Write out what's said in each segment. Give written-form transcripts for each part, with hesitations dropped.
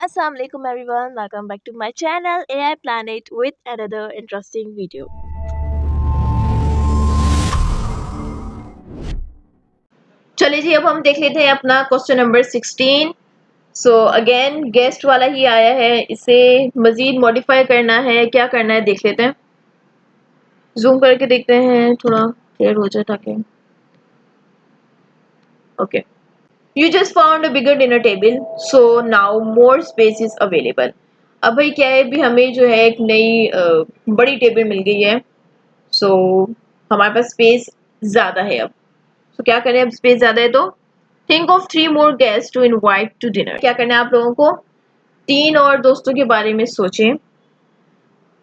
Assalamualaikum everyone, welcome back to my channel AI Planet with another interesting video. चलिए जी, अब हम देख लेते हैं अपना question number 16। So again guest वाला ही आया है, इसे मजीद मॉडिफाई करना है, क्या करना है देख लेते हैं। जूम करके देखते हैं, थोड़ा क्लियर हो जाए ताकि okay. You just found a bigger dinner table, so now more space is available. अब भाई क्या है, भी हमें जो है एक नई बड़ी टेबल मिल गई है। सो हमारे पास स्पेस ज़्यादा है अब। तो क्या करें, अब स्पेस ज़्यादा है तो think of 3 more guest to invite to dinner. क्या करना है आप लोगों को, 3 और दोस्तों के बारे में सोचें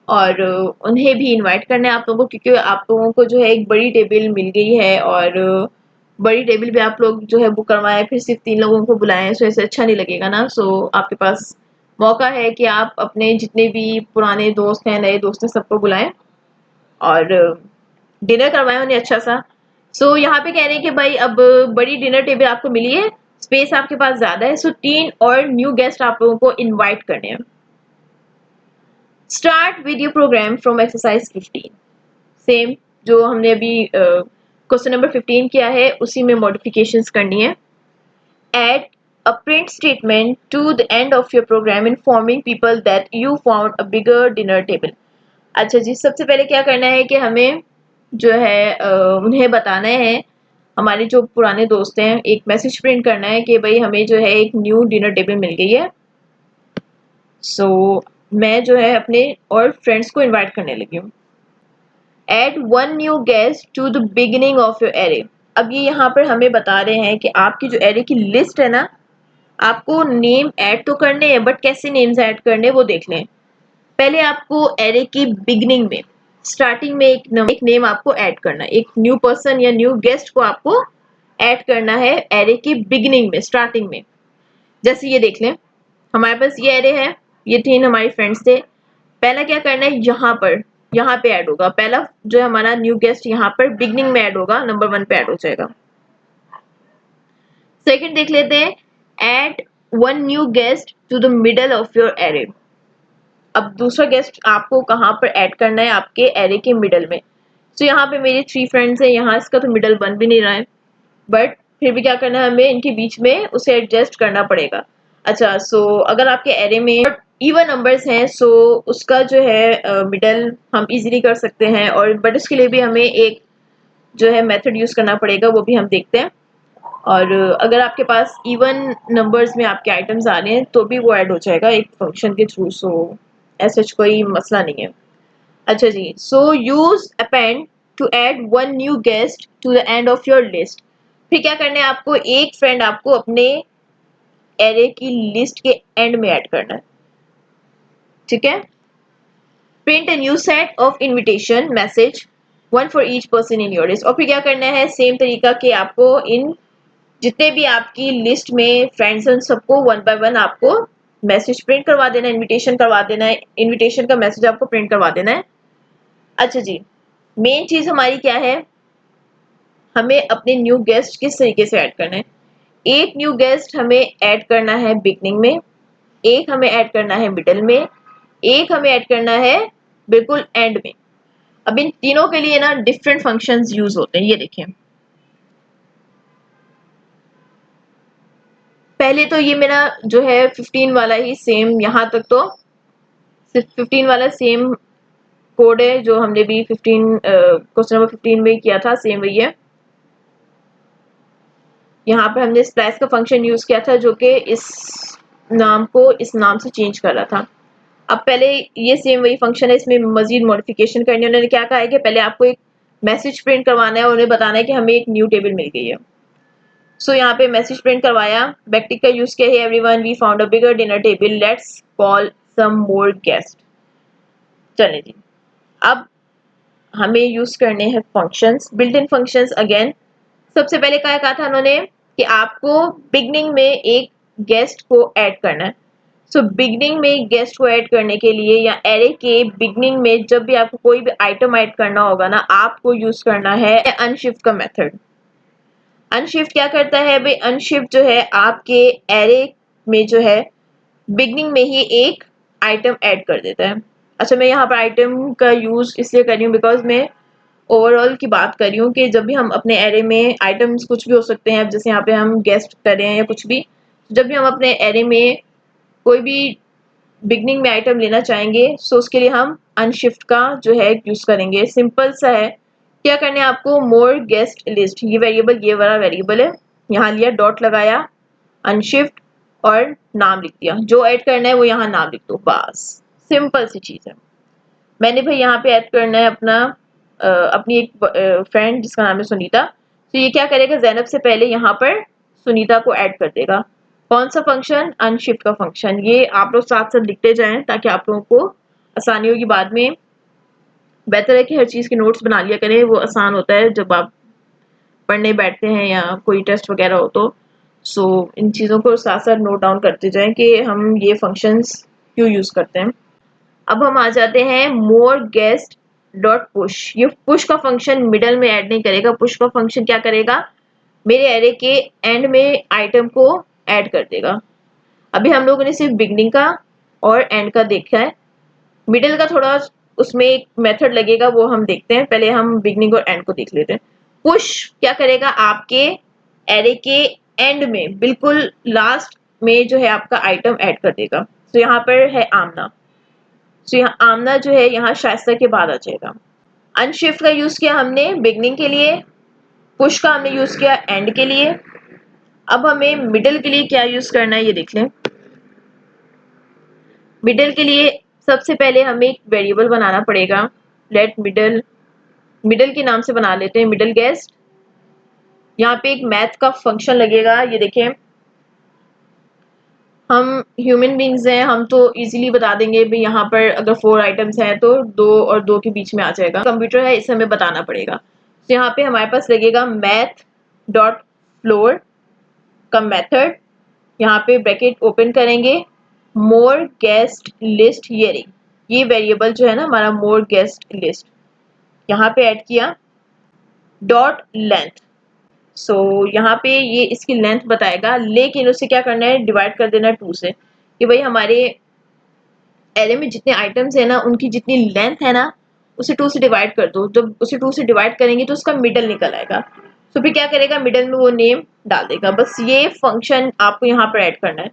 और उन्हें भी इनवाइट करना है आप लोगों को, क्योंकि आप लोगों को जो है एक बड़ी टेबल मिल गई है और बड़ी टेबल भी आप लोग जो है बुक करवाएं, फिर सिर्फ 3 लोगों को बुलाएं, सो ऐसे अच्छा नहीं लगेगा ना। सो आपके पास मौका है कि आप अपने जितने भी पुराने दोस्त हैं, नए दोस्त हैं, सबको बुलाएं और डिनर करवाएं उन्हें अच्छा सा। सो यहाँ पे कह रहे हैं कि भाई अब बड़ी डिनर टेबल आपको मिली है, स्पेस आपके पास ज्यादा है, सो 3 और न्यू गेस्ट आप लोगों को इनवाइट करने हैं। Start with your program from exercise 15। Same जो हमने अभी क्वेश्चन नंबर 15 किया है, उसी में मॉडिफिकेशंस करनी है। Add a print statement to the end of your program informing people that you found a bigger dinner table। अच्छा जी, सबसे पहले क्या करना है कि हमें जो है उन्हें बताना है, हमारे जो पुराने दोस्त हैं, एक मैसेज प्रिंट करना है कि भाई हमें जो है एक न्यू डिनर टेबल मिल गई है। सो मैं जो है अपने और फ्रेंड्स को इनवाइट करने लगी हूँ। Add one new guest to the beginning of your array. अब ये यहाँ पर हमें बता रहे हैं कि आपकी जो एरे की लिस्ट है ना, आपको नेम ऐड तो करने हैं, बट कैसे नेम्स ऐड करने वो देख लें। पहले आपको एरे की बिगनिंग में, स्टार्टिंग में एक नेम आपको ऐड करना है, एक न्यू पर्सन या न्यू गेस्ट को आपको ऐड करना है एरे की बिगनिंग में, स्टार्टिंग में। जैसे ये देख लें, हमारे पास ये एरे है, ये 3 हमारे फ्रेंड्स थे। पहला क्या करना है, यहाँ पे ऐड होगा, पहला जो है हमारा न्यू गेस्ट यहाँ पर बिगनिंग में ऐड होगा, नंबर 1 पे ऐड हो जाएगा। सेकंड देख लेते हैं, add one new guest to the middle of your array. अब दूसरा गेस्ट आपको कहाँ पर ऐड करना है, आपके एरे के मिडल में। सो यहाँ पे मेरे 3 फ्रेंड्स हैं, यहाँ इसका तो मिडल बन भी नहीं रहा है, बट फिर भी क्या करना है, हमें इनके बीच में उसे एडजस्ट करना पड़ेगा। अच्छा, सो अगर आपके एरे में इवन नंबर्स हैं, सो उसका जो है मिडल हम इजीली कर सकते हैं, और बट उसके लिए भी हमें एक जो है मेथड यूज करना पड़ेगा, वो भी हम देखते हैं। और अगर आपके पास इवन नंबर्स में आपके आइटम्स आ रहे हैं तो भी वो ऐड हो जाएगा एक फंक्शन के थ्रू, सो ऐसा कोई मसला नहीं है। अच्छा जी, so use append to add one new guest to the end of your list. फिर क्या करना है, आपको एक फ्रेंड आपको अपने एरे की लिस्ट के एंड में ऐड करना है, ठीक है। Print a new set of invitation message, one for each person in your list. और फिर क्या करना है, सेम तरीका कि आपको इन जितने भी आपकी लिस्ट में फ्रेंड्स हैं, उन सबको 1 बाय 1 आपको मैसेज प्रिंट करवा देना है, इनविटेशन करवा देना है, इनविटेशन का मैसेज आपको प्रिंट करवा देना है। अच्छा जी, मेन चीज हमारी क्या है, हमें अपने न्यू गेस्ट किस तरीके से ऐड करना है। एक न्यू गेस्ट हमें ऐड करना है बिगनिंग में, एक हमें ऐड करना है मिडल में, एक हमें ऐड करना है बिल्कुल एंड में। अब इन तीनों के लिए ना डिफरेंट फंक्शंस यूज होते हैं, ये देखें। पहले तो ये मेरा जो है 15 वाला ही सेम, यहाँ तक तो सिर्फ 15 वाला सेम कोड है जो हमने भी 15 क्वेश्चन नंबर 15 में किया था, सेम वही है। यहाँ पे हमने स्प्लाइस का फंक्शन यूज किया था, जो कि इस नाम को इस नाम से चेंज कर रहा था। अब पहले ये सेम वही फंक्शन है, इसमें मजीद मॉडिफिकेशन करनी है। उन्होंने क्या कहा है कि पहले आपको एक मैसेज प्रिंट करवाना है और उन्हें बताना है कि हमें एक न्यू टेबल मिल गई है। सो यहाँ पे मैसेज प्रिंट करवाया, बैकटिक का यूज किया है, everyone we found a bigger dinner table, let's call some more guest. चलें जी, अब हमें यूज करने हैं functions, built in functions again. सबसे पहले क्या कहा था उन्होंने कि आपको बिगनिंग में एक गेस्ट को ऐड करना है। सो बिगनिंग में गेस्ट को ऐड करने के लिए, या एरे के बिगनिंग में जब भी आपको कोई भी आइटम ऐड करना होगा ना, आपको यूज करना है अनशिफ्ट का मेथड। अनशिफ्ट क्या करता है भाई, अनशिफ्ट जो है आपके एरे में जो है बिगनिंग में ही एक आइटम ऐड कर देता है। अच्छा, मैं यहाँ पर आइटम का यूज़ इसलिए कर रही हूँ बिकॉज मैं ओवरऑल की बात कर रही हूँ कि जब भी हम अपने एरे में आइटम्स कुछ भी हो सकते हैं, जैसे यहाँ पे हम गेस्ट कर रहे हैं या कुछ भी, जब भी हम अपने एरे में कोई भी बिगनिंग में आइटम लेना चाहेंगे सो उसके लिए हम अनशिफ्ट का जो है यूज़ करेंगे। सिंपल सा है, क्या करना है आपको, मोर गेस्ट लिस्ट, ये वेरिएबल, ये वाला वेरिएबल है, यहाँ लिया, डॉट लगाया, अनशिफ्ट और नाम लिख दिया, जो ऐड करना है वो यहाँ नाम लिख दो, बस सिंपल सी चीज़ है। मैंने भाई यहाँ पे ऐड करना है अपना अपनी एक फ्रेंड जिसका नाम है सुनीता, तो ये क्या करेगा, ज़ैनब से पहले यहाँ पर सुनीता को ऐड कर देगा। कौन सा फंक्शन, अनशिफ्ट का फंक्शन। ये आप लोग साथ साथ लिखते जाएं ताकि आप लोगों को आसानी होगी बाद में। बेहतर है कि हर चीज़ के नोट्स बना लिया करें, वो आसान होता है जब आप पढ़ने बैठते हैं या कोई टेस्ट वगैरह हो तो। सो इन चीज़ों को साथ साथ नोट डाउन करते जाएं कि हम ये फंक्शंस क्यों यूज़ करते हैं। अब हम आ जाते हैं मोर गेस्ट डॉट पुश। ये पुश का फंक्शन मिडल में ऐड नहीं करेगा, पुश का फंक्शन क्या करेगा, मेरे एरे के एंड में आइटम को ऐड कर देगा। अभी हम लोगों ने सिर्फ बिगनिंग का और एंड का देखा है, मिडिल का थोड़ा उसमें एक मेथड लगेगा, वो हम देखते हैं। पहले हम बिगनिंग और एंड को देख लेते हैं। पुश क्या करेगा, आपके एरे के एंड में बिल्कुल लास्ट में जो है आपका आइटम ऐड कर देगा। तो यहाँ पर है आमना, तो यहाँ आमना जो है यहाँ शाइस्ता के बाद आ जाएगा। अनशिफ्ट का यूज किया हमने बिगनिंग के लिए, पुश का हमने यूज किया एंड के लिए। अब हमें मिडिल के लिए क्या यूज करना है ये देख लें। मिडिल के लिए सबसे पहले हमें एक वेरिएबल बनाना पड़ेगा, लेट मिडिल, मिडिल के नाम से बना लेते हैं मिडिल गेस्ट। यहाँ पे एक मैथ का फंक्शन लगेगा, ये देखें, हम ह्यूमन बींग्स हैं, हम तो इजीली बता देंगे भी यहाँ पर अगर 4 आइटम्स हैं तो 2 और 2 के बीच में आ जाएगा। कंप्यूटर है, इसे हमें बताना पड़ेगा। तो यहाँ पे हमारे पास लगेगा मैथ डॉट फ्लोर का मेथड, यहाँ पे ब्रैकेट ओपन करेंगे, मोर गेस्ट लिस्ट हियरिंग, ये वेरिएबल जो है ना हमारा मोर गेस्ट लिस्ट, यहाँ पे ऐड किया, डॉट लेंथ। सो यहाँ पे ये इसकी लेंथ बताएगा, लेकिन उसे क्या करना है, डिवाइड कर देना 2 से, कि भाई हमारे एरे में जितने आइटम्स है ना उनकी जितनी लेंथ है ना उसे 2 से डिवाइड कर दो। जब उसे 2 से डिवाइड करेंगे तो उसका मिडल निकल आएगा। तो फिर क्या करेगा, मिडल में वो नेम डाल देगा। बस ये फंक्शन आपको यहाँ पर ऐड करना है।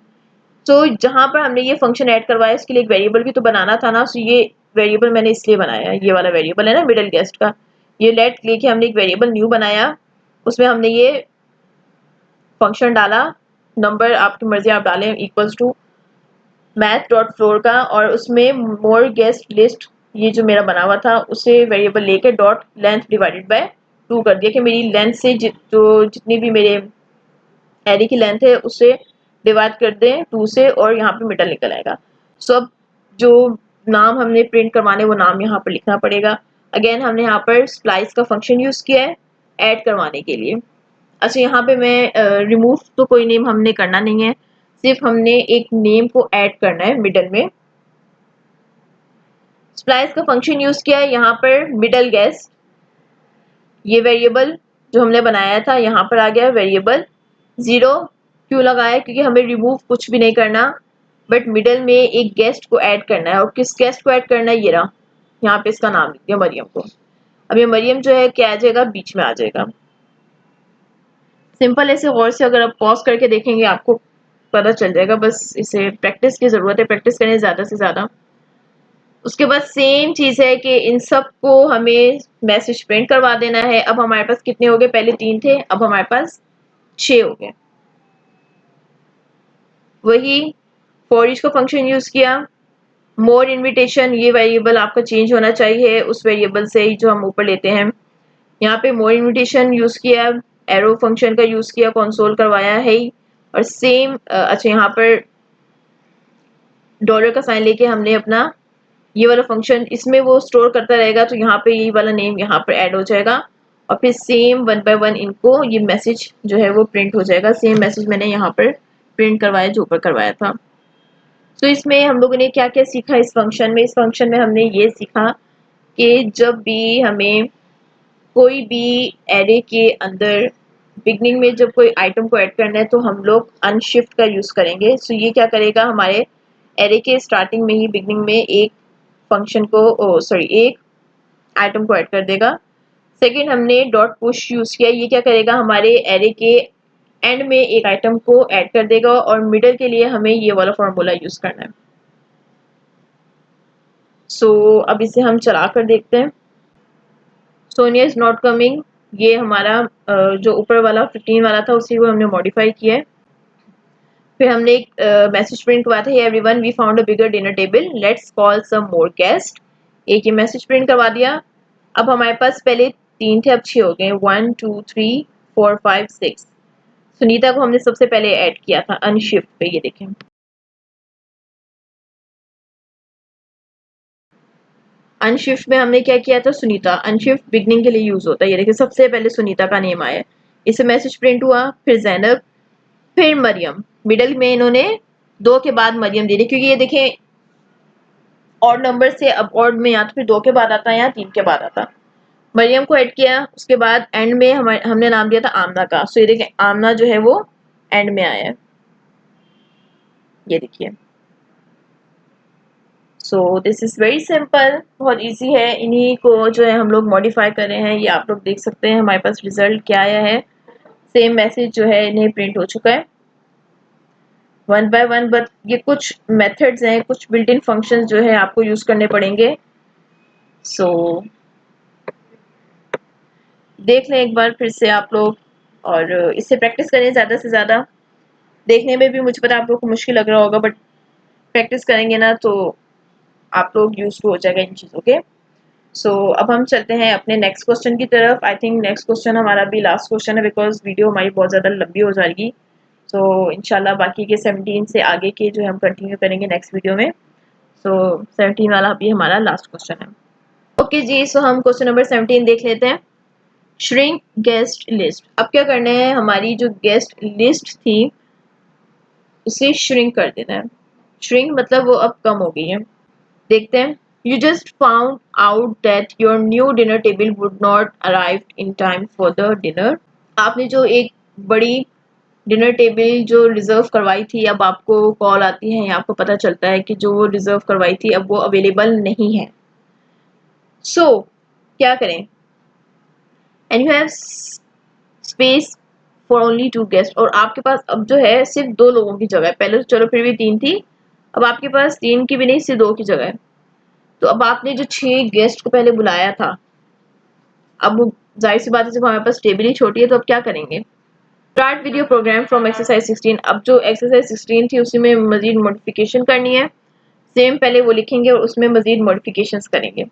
तो जहाँ पर हमने ये फंक्शन ऐड करवाया इसके लिए एक वेरिएबल भी तो बनाना था ना, सो ये वेरिएबल मैंने इसलिए बनाया है, ये वाला वेरिएबल है ना मिडल गेस्ट का, ये लेट लेके हमने एक वेरिएबल न्यू बनाया, उसमें हमने ये फंक्शन डाला, नंबर आपकी मर्जी आप डालें, equals to math dot floor का, और उसमें मोर गेस्ट लिस्ट ये जो मेरा बना हुआ था उसे वेरिएबल लेके डॉट लेंथ डिवाइडेड बाय 2 कर दिया कि मेरी लेंथ से जितनी भी मेरे एरे की लेंथ है उसे डिवाइड कर दें 2 से, और यहाँ पे मिडल निकल आएगा। सो अब जो नाम हमने प्रिंट करवाने वो नाम यहाँ पर लिखना पड़ेगा। अगेन हमने यहाँ पर स्प्लाइस का फंक्शन यूज़ किया है ऐड करवाने के लिए। अच्छा, यहाँ पे मैं रिमूव तो कोई नेम हमने करना नहीं है, सिर्फ हमने एक नेम को ऐड करना है मिडल में। स्प्लाइस का फंक्शन यूज़ किया है, यहाँ पर मिडल गेस्ट, ये वेरिएबल जो हमने बनाया था यहाँ पर आ गया वेरिएबल। 0 क्यों लगाया, क्योंकि हमें रिमूव कुछ भी नहीं करना, बट मिडल में एक गेस्ट को ऐड करना है। और किस गेस्ट को ऐड करना है, ये रहा, यहाँ पे इसका नाम लिख दिया मरियम को। अब ये मरियम जो है क्या आ जाएगा, बीच में आ जाएगा। सिंपल ऐसे गौर से अगर आप पॉज करके देखेंगे आपको पता चल जाएगा, बस इसे प्रैक्टिस की ज़रूरत है, प्रैक्टिस करें ज़्यादा से ज़्यादा। उसके बाद सेम चीज़ है कि इन सब को हमें मैसेज प्रिंट करवा देना है। अब हमारे पास कितने हो गए, पहले 3 थे, अब हमारे पास 6 हो गए। वही फॉर ईच का फंक्शन यूज़ किया, मोर इनविटेशन, ये वेरिएबल आपका चेंज होना चाहिए उस वेरिएबल से ही जो हम ऊपर लेते हैं। यहाँ पे मोर इनविटेशन यूज़ किया, एरो फंक्शन का यूज़ किया, कंसोल करवाया है ही, और सेम अच्छा यहाँ पर डॉलर का साइन लेके हमने अपना ये वाला फंक्शन इसमें वो स्टोर करता रहेगा, तो यहाँ पे यही वाला नेम यहाँ पर ऐड हो जाएगा, और फिर सेम 1 बाय 1 इनको ये मैसेज जो है वो प्रिंट हो जाएगा। सेम मैसेज मैंने यहाँ पर प्रिंट करवाया जो ऊपर करवाया था। तो इसमें हम लोगों ने क्या क्या सीखा इस फंक्शन में, इस फंक्शन में हमने ये सीखा कि जब भी हमें कोई भी एरे के अंदर बिगनिंग में जब कोई आइटम को ऐड करना है तो हम लोग अनशिफ्ट का यूज़ करेंगे। सो ये क्या करेगा, हमारे एरे के स्टार्टिंग में ही, बिगनिंग में एक फंक्शन को एक आइटम को ऐड कर देगा। सेकेंड, हमने डॉट पुश यूज किया, ये क्या करेगा, हमारे एरे के एंड में एक आइटम को ऐड कर देगा, और मिडल के लिए हमें ये वाला फॉर्मूला यूज करना है। अब इसे हम चला कर देखते हैं। सोनिया इज नॉट कमिंग, ये हमारा जो ऊपर वाला 15 वाला था उसी को हमने मॉडिफाई किया है। फिर हमने एक मैसेज प्रिंट करवाया था, everyone we found a bigger dinner table, let's call some more guest. एक ये मैसेज प्रिंट करवा दिया। अब हमारे पास पहले 3 थे, अब 6 हो गए, 1 2 3 4 5 6। सुनीता को हमने सबसे पहले ऐड किया था अनशिफ्ट पे, ये देखें। अनशिफ्ट में हमने क्या किया था, सुनीता। अनशिफ्ट बिगनिंग के लिए यूज होता है, ये देखिए सबसे पहले सुनीता का नेम आया, इसे मैसेज प्रिंट हुआ। फिर जैनब, फिर मरियम, मिडल में इन्होंने 2 के बाद मरियम दे दी, क्योंकि ये देखें ऑड नंबर से अब ऑड में या तो फिर 2 के बाद आता है या 3 के बाद आता। मरियम को ऐड किया, उसके बाद एंड में हमने नाम दिया था आमना का। सो ये देखिए आमना जो है वो एंड में आया है, ये देखिए। So this is very simple, बहुत इजी है। इन्हीं को जो है हम लोग मॉडिफाई कर रहे हैं, ये आप लोग देख सकते हैं हमारे पास रिजल्ट क्या आया है। सेम मैसेज जो है इन्हें प्रिंट हो चुका है वन बाय वन, बट ये कुछ मेथड्स हैं, कुछ बिल्ट इन फंक्शंस जो है आपको यूज करने पड़ेंगे। सो देख लें एक बार फिर से आप लोग, और इससे प्रैक्टिस करें ज़्यादा से ज़्यादा। देखने में भी मुझे पता आप लोग को मुश्किल लग रहा होगा, बट प्रैक्टिस करेंगे ना तो आप लोग यूज टू हो जाएगा इन चीज़ों के। अब हम चलते हैं अपने नेक्स्ट क्वेश्चन की तरफ। आई थिंक नेक्स्ट क्वेश्चन हमारा भी लास्ट क्वेश्चन है, बिकॉज वीडियो हमारी बहुत ज़्यादा लंबी हो जाएगी। इंशाल्लाह बाकी के 17 से आगे के जो है हम कंटिन्यू करेंगे नेक्स्ट वीडियो में। 17 वाला अभी हमारा लास्ट क्वेश्चन है। ओके जी, हम क्वेश्चन नंबर 17 देख लेते हैं। Shrink guest list. अब क्या करना है, हमारी जो गेस्ट लिस्ट थी उसे श्रिंक कर देना है। श्रिंक मतलब वो अब कम हो गई है। देखते हैं। You just found out that your new dinner table would not arrive in time for the dinner. आपने जो एक बड़ी डिनर टेबल जो रिजर्व करवाई थी, अब आपको कॉल आती है या आपको पता चलता है कि जो वो रिजर्व करवाई थी अब वो अवेलेबल नहीं है। क्या करें, and you have space for only 2 guest, और आपके पास अब जो है सिर्फ 2 लोगों की जगह है। पहले तो चलो फिर भी 3 थी, अब आपके पास 3 की भी नहीं, सिर्फ 2 की जगह है। तो अब आपने जो 6 गेस्ट को पहले बुलाया था, अब जाहिर सी बात है जब हमारे पास टेबल ही छोटी है तो अब क्या करेंगे। Start with your program from exercise 16। अब जो एक्सरसाइज 16 थी उसी में मजीद मॉडिफिकेशन करनी है। सेम पहले वो लिखेंगे और उसमें मजीद मॉडिफिकेशंस करेंगे।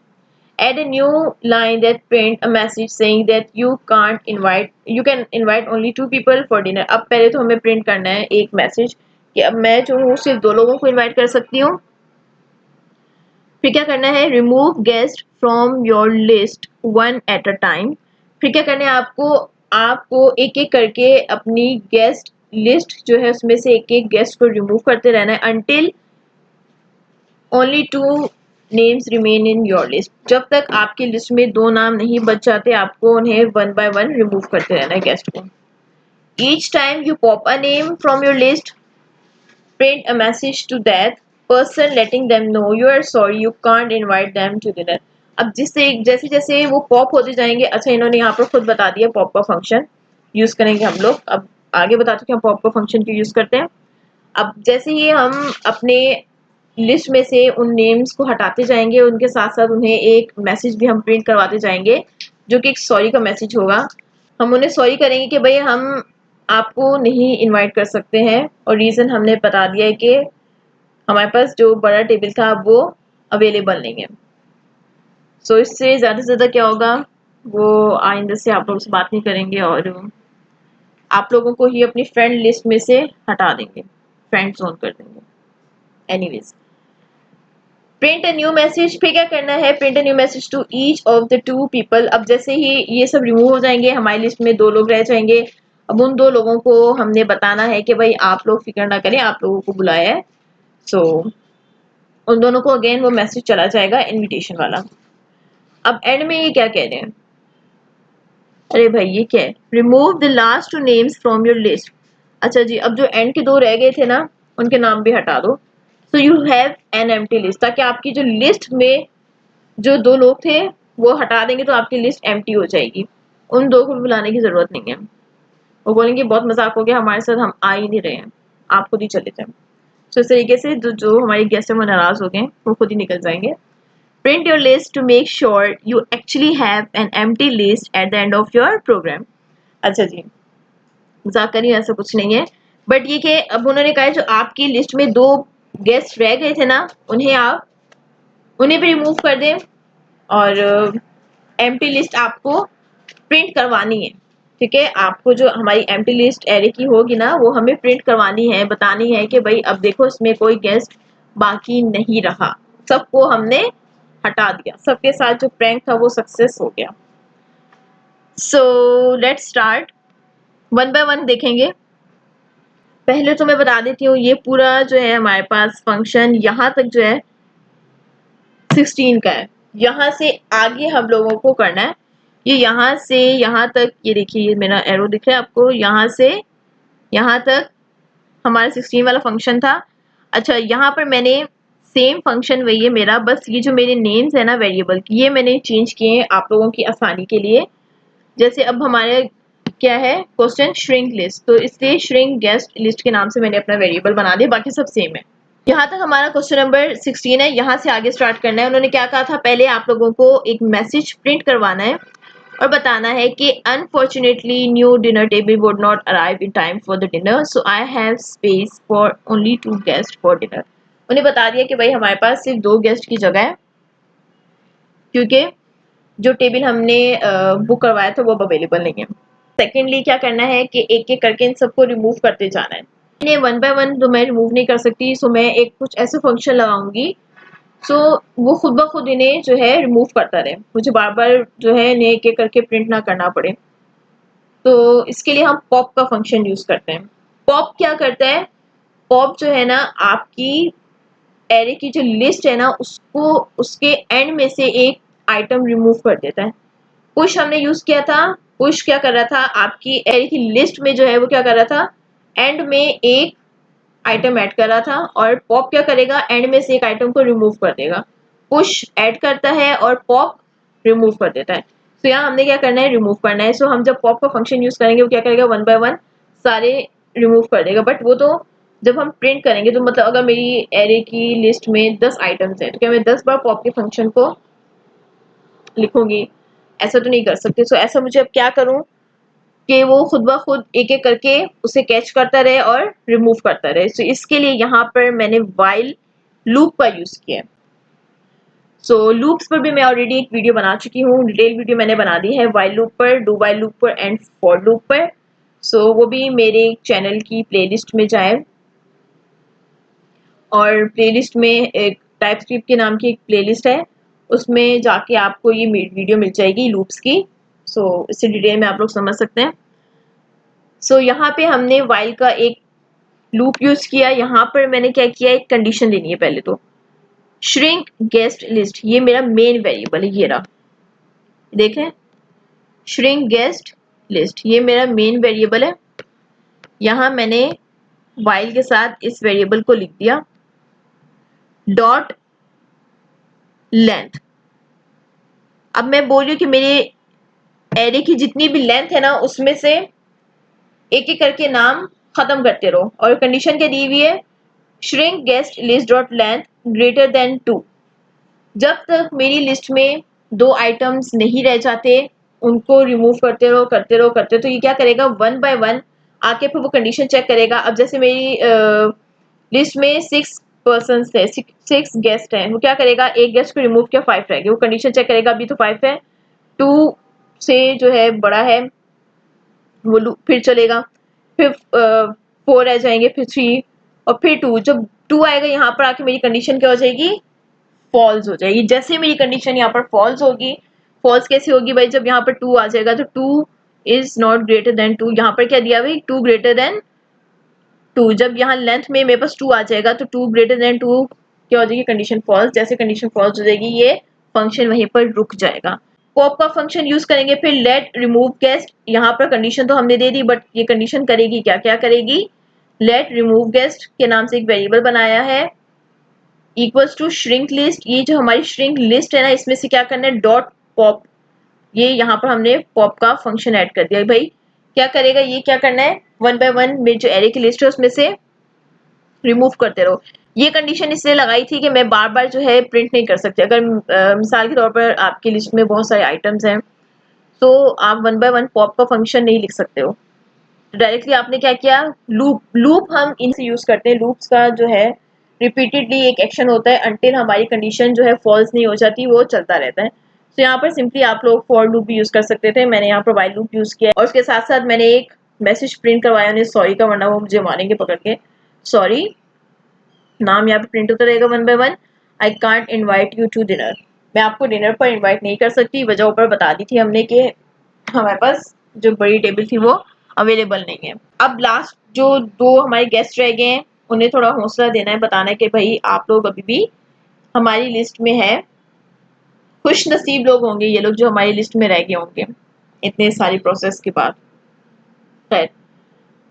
Add a new line that print a message saying that you can invite only 2 people for dinner. अब पहले तो हमें प्रिंट करना है एक मैसेज कि अब मैं जो हूँ सिर्फ 2 लोगों को इनवाइट कर सकती हूँ। फिर क्या करना है, remove guest from your list 1 at a time. फिर क्या करना है, आपको एक एक करके अपनी गेस्ट लिस्ट जो है उसमें से एक एक गेस्ट को रिमूव करते रहना है until only 2 names remain in your list. जब तक आपकी लिस्ट में 2 नाम नहीं बच जाते आपको उन्हें 1 बाय 1 रिमूव करते रहना है गेस्ट को। Each time you pop a name from your list, print a message to that person letting them know you are sorry you can't invite them to dinner. अब जैसे जैसे वो पॉप होते जाएंगे, अच्छा इन्होंने यहाँ पर खुद बता दिया पॉप का फंक्शन यूज करेंगे हम लोग। अब आगे बताते हैं हम पॉप का फंक्शन क्यों यूज करते हैं। अब जैसे ही हम अपने लिस्ट में से उन नेम्स को हटाते जाएंगे, उनके साथ साथ उन्हें एक मैसेज भी हम प्रिंट करवाते जाएंगे जो कि एक सॉरी का मैसेज होगा। हम उन्हें सॉरी करेंगे कि भाई हम आपको नहीं इनवाइट कर सकते हैं, और रीज़न हमने बता दिया है कि हमारे पास जो बड़ा टेबल था अब वो अवेलेबल नहीं है। इससे ज़्यादा से ज़्यादा क्या होगा, वो आइंदा से आप लोगों से बात नहीं करेंगे और आप लोगों को ही अपनी फ्रेंड लिस्ट में से हटा देंगे, फ्रेंड जोन कर देंगे। Anyways, print a new message. फिर क्या करना है, print a new message to each of the 2 people. अब जैसे ही ये सब रिमूव हो जाएंगे हमारी लिस्ट में 2 लोग रह जाएंगे। अब उन 2 लोगों को हमने बताना है कि भाई आप लोग फिक्र ना करें, आप लोगों को बुलाया है। उन दोनों को अगेन वो मैसेज चला जाएगा इनविटेशन वाला। अब एंड में ये क्या कह रहे हैं, अरे भाई ये क्या है, remove the last 2 names from your list. अच्छा जी, अब जो एंड के 2 रह गए थे ना उनके नाम भी हटा दो। So you have an empty list, ताकि आपकी जो लिस्ट में जो 2 लोग थे वो हटा देंगे तो आपकी लिस्ट एम्प्टी हो जाएगी। उन 2 को भी बुलाने की जरूरत नहीं है। वो बोलेंगे बहुत मजाक हो गया हमारे साथ, हम आ ही नहीं रहे हैं, आप खुद ही चले जाए। तो इस तरीके से जो हमारे गेस्ट है वो नाराज हो गए, वो खुद ही निकल जाएंगे। Print your list to make sure you actually have an empty list at the end of your program. अच्छा जी, मजाक करिए, ऐसा कुछ नहीं है। बट ये कि अब उन्होंने कहा जो आपकी लिस्ट में 2 गेस्ट रह गए थे ना, उन्हें भी रिमूव कर दें और एम्प्टी लिस्ट आपको प्रिंट करवानी है। ठीक है, आपको जो हमारी एम्प्टी लिस्ट एरे की होगी ना वो हमें प्रिंट करवानी है, बतानी है कि भाई अब देखो इसमें कोई गेस्ट बाकी नहीं रहा, सबको हमने हटा दिया, सबके साथ जो प्रैंक था वो सक्सेस हो गया। So let's start, one by one देखेंगे। पहले तो मैं बता देती हूँ ये पूरा जो है हमारे पास फंक्शन यहाँ तक जो है 16 का है, यहाँ से आगे हम लोगों को करना है। ये यहाँ से यहाँ तक, ये देखिए ये मेरा एरो दिख रहा है आपको, यहाँ से यहाँ तक हमारा 16 वाला फंक्शन था। अच्छा, यहाँ पर मैंने सेम फंक्शन वही है मेरा, बस ये जो मेरे नेम्स है ना वेरिएबल की, ये मैंने चेंज किए हैं आप लोगों की आसानी के लिए। जैसे अब हमारे क्या है क्वेश्चन श्रिंक लिस्ट, तो इसलिए श्रिंक गेस्ट लिस्ट के नाम से मैंने अपना वेरिएबल बना दिया, बाकी सब सेम है। यहाँ तक हमारा क्वेश्चन नंबर 16 है, यहाँ से आगे स्टार्ट करना है। उन्होंने क्या कहा था, पहले आप लोगों को एक मैसेज प्रिंट करवाना है और बताना है कि unfortunately new dinner table would not arrive in time for the dinner, so I have space for only 2 guest for dinner. उन्हें बता दिया कि भाई हमारे पास सिर्फ 2 गेस्ट की जगह है, क्योंकि जो टेबल हमने बुक करवाया था वो अब अवेलेबल नहीं है। सेकेंडली क्या करना है कि एक एक करके इन सबको रिमूव करते जाना है। इन्हें वन बाय वन तो मैं रिमूव नहीं कर सकती, सो मैं एक कुछ ऐसे फंक्शन लगाऊंगी सो वो खुद ब खुद इन्हें जो है रिमूव करता रहे, मुझे बार बार जो है इन्हें एक एक करके प्रिंट ना करना पड़े। तो इसके लिए हम पॉप का फंक्शन यूज करते हैं। पॉप क्या करता है, पॉप जो है ना आपकी एरे की जो लिस्ट है ना उसको उसके एंड में से एक आइटम रिमूव कर देता है। पुश हमने यूज किया था, पुश क्या कर रहा था, आपकी एरे की लिस्ट में जो है वो क्या कर रहा था, एंड में एक आइटम ऐड कर रहा था, और पॉप क्या करेगा, एंड में से एक आइटम को रिमूव कर देगा। पुश ऐड करता है और पॉप रिमूव कर देता है। तो यहाँ हमने क्या करना है, रिमूव करना है। सो हम जब पॉप का फंक्शन यूज करेंगे वो क्या करेगा, वन बाय वन सारे रिमूव कर देगा। बट वो तो जब हम प्रिंट करेंगे, तो मतलब अगर मेरी एरे की लिस्ट में 10 आइटम्स हैं तो क्या मैं 10 बार पॉप के फंक्शन को लिखूंगी, ऐसा तो नहीं कर सकते। सो ऐसा मुझे अब क्या करूं कि वो खुद ब खुद एक एक करके उसे कैच करता रहे और रिमूव करता रहे। सो इसके लिए यहाँ पर मैंने वाइल लूप का यूज किया है। सो लूप्स पर भी मैं ऑलरेडी एक वीडियो बना चुकी हूँ, डिटेल वीडियो मैंने बना दी है वाइल लूप पर, डू वाइल लूप पर एंड फॉर लूप पर। सो वो भी मेरे चैनल की प्लेलिस्ट में जाए, और प्लेलिस्ट में एक टाइपस्क्रिप्ट के नाम की एक प्लेलिस्ट है, उसमें जाके आपको ये वीडियो मिल जाएगी लूप्स की। सो इससे डिटेल में आप लोग समझ सकते हैं। सो यहाँ पे हमने वाइल का एक लूप यूज किया। यहाँ पर मैंने क्या किया, एक कंडीशन देनी है पहले तो। श्रिंक गेस्ट लिस्ट, ये मेरा मेन वेरिएबल है, ये रहा, देखें श्रिंक गेस्ट लिस्ट ये मेरा मेन वेरिएबल है। यहाँ मैंने वाइल के साथ इस वेरिएबल को लिख दिया डॉट लेंथ। अब मैं बोल रही हूँ कि मेरे एरे की जितनी भी लेंथ है ना उसमें से एक एक करके नाम खत्म करते रहो, और कंडीशन क्या दी हुई है, shrink guest list dot length greater than 2। जब तक मेरी लिस्ट में 2 आइटम्स नहीं रह जाते उनको रिमूव करते रहो करते रहो करते रहो। तो ये क्या करेगा, वन बाय वन आके फिर वो कंडीशन चेक करेगा। अब जैसे मेरी लिस्ट में 6 पर्सन थे, 6 गेस्ट हैं, वो क्या करेगा, एक गेस्ट को रिमूव किया, 5 रह गए, वो कंडीशन चेक करेगा अभी तो 5 है, 2 से जो है बड़ा है वो फिर चलेगा, फिर 4 रह जाएंगे, फिर 3 और फिर 2। जब 2 आएगा यहाँ पर आके मेरी कंडीशन क्या हो जाएगी, फॉल्स हो जाएगी। जैसे मेरी कंडीशन यहाँ पर फॉल्स होगी, फॉल्स कैसे होगी भाई, जब यहाँ पर 2 आ जाएगा तो 2 इज नॉट ग्रेटर देन 2, यहाँ पर क्या दिया भाई 2 ग्रेटर देन 2। जब यहाँ लेंथ में मेरे पास 2 आ जाएगा तो 2 ग्रेटर देन 2 क्या हो जाएगी, कंडीशन फॉल्स। जैसे कंडीशन फॉल्स हो जाएगी ये फंक्शन वहीं पर रुक जाएगा। पॉप का फंक्शन यूज करेंगे, फिर लेट रिमूव गेस्ट। यहाँ पर कंडीशन तो हमने दे दी, बट ये कंडीशन करेगी क्या क्या करेगी, लेट रिमूव गेस्ट के नाम से एक वेरिएबल बनाया है, इक्वल्स टू श्रिंक लिस्ट। ये जो हमारी श्रिंक लिस्ट है ना, इसमें से क्या करना है, डॉट पॉप, ये यहाँ पर हमने पॉप का फंक्शन ऐड कर दिया। भाई क्या करेगा, ये क्या करना है, वन बाय वन में जो एरे की लिस्ट है उसमें से रिमूव करते रहो। ये कंडीशन इसलिए लगाई थी कि मैं बार बार जो है प्रिंट नहीं कर सकती। अगर मिसाल के तौर पर आपकी लिस्ट में बहुत सारे आइटम्स हैं तो आप वन बाय वन पॉप का फंक्शन नहीं लिख सकते हो। तो डायरेक्टली आपने क्या किया, लूप हम इनसे यूज करते हैं। लूप्स का जो है रिपीटेडली एक एक्शन होता है अनटिल हमारी कंडीशन जो है फॉल्स नहीं हो जाती, वो चलता रहता है। तो यहाँ पर सिंपली आप लोग फॉर लूप भी यूज कर सकते थे, मैंने यहाँ पर वाइल लूप यूज किया और उसके साथ साथ मैंने एक मैसेज प्रिंट करवाया उन्हें सॉरी का, वरना वो मुझे मारेंगे पकड़ के। सॉरी नाम यहाँ पे प्रिंट होता रहेगा one by one. I can't invite you to dinner, मैं आपको डिनर पर इनवाइट नहीं कर सकती। वजह ऊपर बता दी थी हमने कि हमारे पास जो बड़ी टेबल थी वो अवेलेबल नहीं है। अब लास्ट जो दो हमारे गेस्ट रह गए हैं उन्हें थोड़ा हौसला देना है, बताना है कि भाई आप लोग अभी भी हमारी लिस्ट में है, खुश नसीब लोग होंगे ये लोग जो हमारी लिस्ट में रह गए होंगे इतने सारी प्रोसेस के बाद। खैर,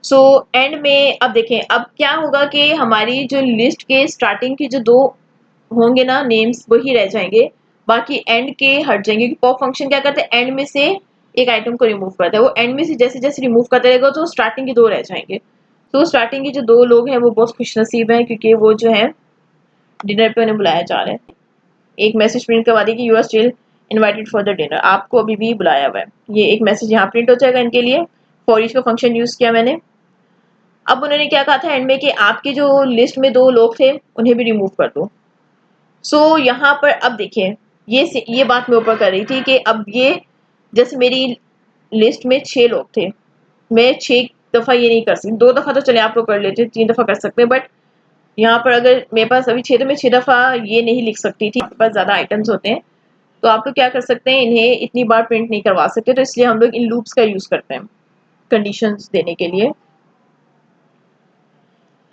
सो एंड में अब देखें अब क्या होगा कि हमारी जो लिस्ट के स्टार्टिंग के जो दो होंगे ना नेम्स वही रह जाएंगे, बाकी एंड के हट जाएंगे। क्योंकि पॉप फंक्शन क्या करता है, एंड में से एक आइटम को रिमूव करता है। वो एंड में से जैसे जैसे रिमूव करता रहेगा तो स्टार्टिंग के दो रह जाएंगे। तो स्टार्टिंग के जो दो लोग हैं वो बहुत खुशनसीब हैं क्योंकि वो जो है डिनर पे उन्हें बुलाया जा रहा है। एक मैसेज प्रिंट करवा दी कि you are still invited for the dinner, आपको अभी भी बुलाया हुआ है। ये एक मैसेज यहाँ प्रिंट हो जाएगा इनके लिए। फॉर ईच का फंक्शन यूज किया मैंने। अब उन्होंने क्या कहा था एंड में कि आपके जो लिस्ट में दो लोग थे उन्हें भी रिमूव कर दो। सो यहाँ पर अब देखिए ये बात मैं ऊपर कर रही थी कि अब ये जैसे मेरी लिस्ट में 6 लोग थे, मैं 6 दफा ये नहीं कर सकती। 2 दफा तो चले आप लोग कर लेते, 3 दफा कर सकते हैं, बट यहाँ पर अगर मेरे पास अभी 6 तो मैं 6 दफा ये नहीं लिख सकती थी। आपके पास ज्यादा आइटम्स होते हैं तो आप लोग क्या कर सकते हैं, इन्हें इतनी बार प्रिंट नहीं करवा सकते, तो इसलिए हम लोग इन लूप्स का यूज करते हैं कंडीशंस देने के लिए।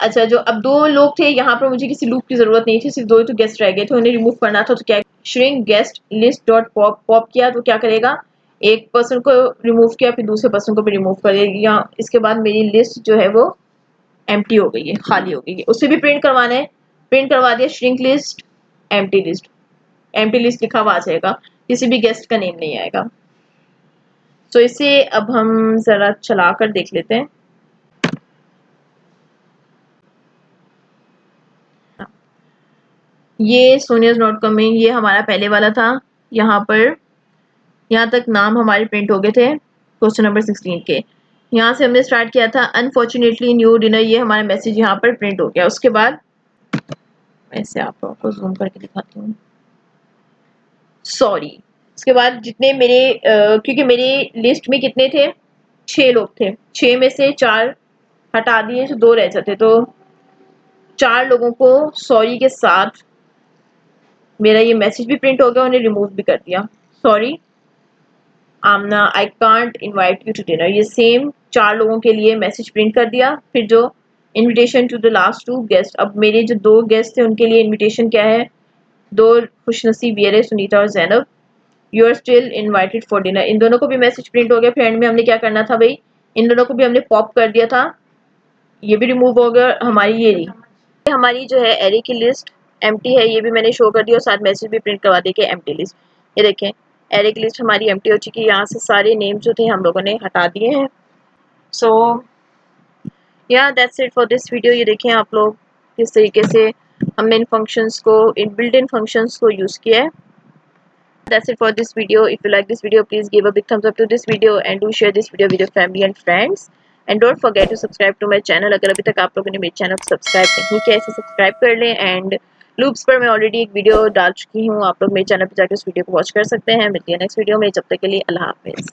अच्छा, जो अब दो लोग थे यहाँ पर मुझे किसी लूप की जरूरत नहीं थी, सिर्फ दो ही तो गेस्ट रह गए थे, उन्हें रिमूव करना था। तो क्या shrink guest list dot pop pop किया तो क्या करेगा, एक पर्सन को रिमूव किया फिर दूसरे पर्सन को भी रिमूव कर दिया। इसके बाद मेरी लिस्ट जो है वो एम्प्टी हो गई है, खाली हो गई है। उसे भी प्रिंट करवाना है, प्रिंट करवा दिया shrink list empty list. Empty list लिखा हुआ आ जाएगा, किसी भी गेस्ट का नेम नहीं आएगा। तो इसे अब हम जरा चला कर देख लेते हैं। ये सोनिया इज नॉट कमिंग, ये हमारा पहले वाला था। यहाँ पर यहाँ तक नाम हमारे प्रिंट हो गए थे क्वेश्चन नंबर 16 के। यहाँ से हमने स्टार्ट किया था अनफॉर्चुनेटली न्यू डिनर, ये हमारा मैसेज यहाँ पर प्रिंट हो गया। उसके बाद ऐसे आप लोगों को जूम करके दिखाती हूँ, सॉरी। उसके बाद जितने मेरे क्योंकि मेरी लिस्ट में कितने थे, 6 लोग थे, 6 में से 4 हटा दिए तो 2 रह जाते, तो 4 लोगों को सॉरी के साथ मेरा ये मैसेज भी प्रिंट हो गया, उन्हें रिमूव भी कर दिया। Sorry Aamna I can't invite you to dinner, ये सेम 4 लोगों के लिए मैसेज प्रिंट कर दिया। फिर जो invitation to the last 2 guest, अब मेरे जो 2 गेस्ट थे उनके लिए इनविटेशन क्या है, 2 खुशनसीब ये रहे, सुनीता और Zainab. You are still invited for dinner, इन दोनों को भी मैसेज प्रिंट हो गया। फिर एंड में हमने क्या करना था भाई, इन दोनों को भी हमने पॉप कर दिया था, ये भी रिमूव हो गया। हमारी ये रही हमारी जो है एरे की लिस्ट एम्प्टी है, ये भी मैंने शो कर दिया और साथ मैसेज भी प्रिंट करवा दी कि एम्प्टी लिस्ट। ये देखें एरे की लिस्ट हमारी एम्प्टी हो चुकी है, यहाँ से सारे नेम जो थे हम लोगों ने हटा दिए हैं। सो या that's it for this video. ये देखें आप लोग किस तरीके से हमने इन फंक्शंस को, इन बिल्ट इन फंक्शंस को यूज़ किया है। That's it for this video. If you like this video, please give a big thumbs up to this video and do share this video with your family and friends. And don't forget to subscribe to my channel. अगर अभी तक आप लोगों ने मेरे channel को subscribe नहीं किया इसे सब्सक्राइब कर लें। एंड लूप्स पर मैं ऑलरेडी एक वीडियो डाल चुकी हूँ, आप लोग मेरे चैनल पर जाकर उस वीडियो को वॉच कर सकते हैं। मिलती है नेक्स्ट वीडियो में, जब तक के लिए अल्लाह हाफिज़।